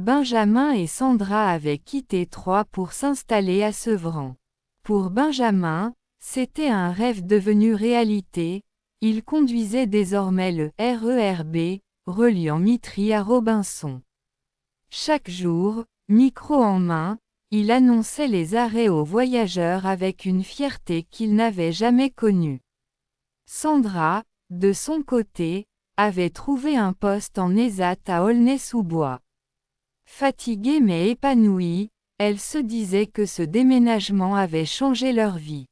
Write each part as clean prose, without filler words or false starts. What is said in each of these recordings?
Benjamin et Sandra avaient quitté Troyes pour s'installer à Sevran. Pour Benjamin, c'était un rêve devenu réalité, il conduisait désormais le RER B, reliant Mitry à Robinson. Chaque jour, micro en main, il annonçait les arrêts aux voyageurs avec une fierté qu'il n'avait jamais connue. Sandra, de son côté, avait trouvé un poste en ESAT à Aulnay-sous-Bois. Fatiguée mais épanouie, elle se disait que ce déménagement avait changé leur vie.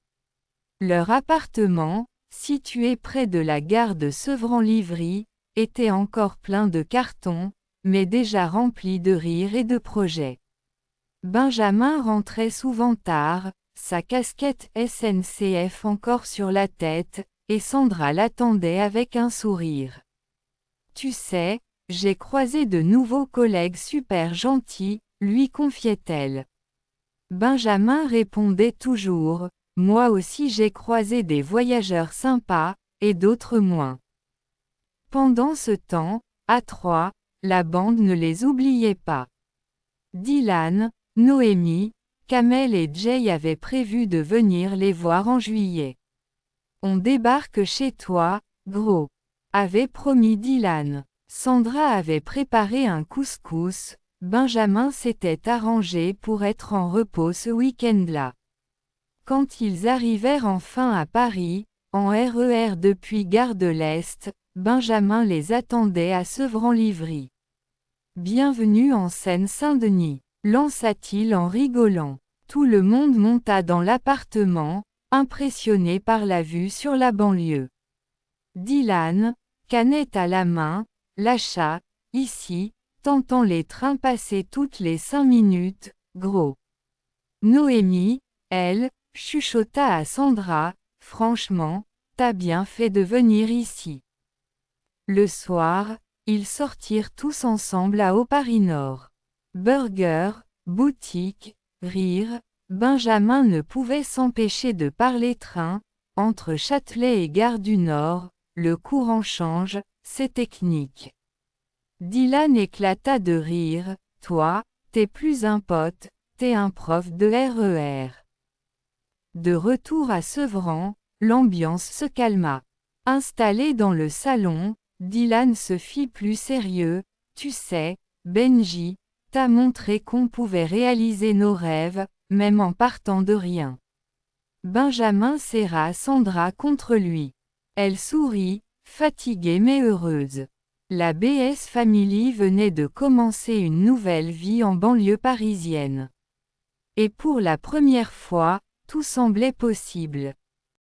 Leur appartement, situé près de la gare de Sevran-Livry, était encore plein de cartons, mais déjà rempli de rires et de projets. Benjamin rentrait souvent tard, sa casquette SNCF encore sur la tête, et Sandra l'attendait avec un sourire. « Tu sais, j'ai croisé de nouveaux collègues super gentils », lui confiait-elle. Benjamin répondait toujours, « Moi aussi j'ai croisé des voyageurs sympas, et d'autres moins. » Pendant ce temps, à Troyes, la bande ne les oubliait pas. Dylan, Noémie, Kamel et Jay avaient prévu de venir les voir en juillet. « On débarque chez toi, gros », avait promis Dylan. Sandra avait préparé un couscous, Benjamin s'était arrangé pour être en repos ce week-end-là. Quand ils arrivèrent enfin à Paris, en RER depuis Gare de l'Est, Benjamin les attendait à Sevran-Livry. « Bienvenue en Seine-Saint-Denis », lança-t-il en rigolant. Tout le monde monta dans l'appartement, impressionné par la vue sur la banlieue. Dylan, canette à la main, lâcha, ici, tentant les trains passer toutes les 5 minutes, gros. Noémie, elle, chuchota à Sandra, franchement, t'as bien fait de venir ici. Le soir, ils sortirent tous ensemble à Paris-Nord. Burger, boutique, rire, Benjamin ne pouvait s'empêcher de parler train, entre Châtelet et Gare du Nord, le courant change, c'est technique. Dylan éclata de rire, toi, t'es plus un pote, t'es un prof de RER. De retour à Sevran, l'ambiance se calma. Installé dans le salon, Dylan se fit plus sérieux, tu sais, Benji, t'as montré qu'on pouvait réaliser nos rêves, même en partant de rien. Benjamin serra Sandra contre lui. Elle sourit, fatiguée mais heureuse. La BS Family venait de commencer une nouvelle vie en banlieue parisienne. Et pour la première fois, tout semblait possible.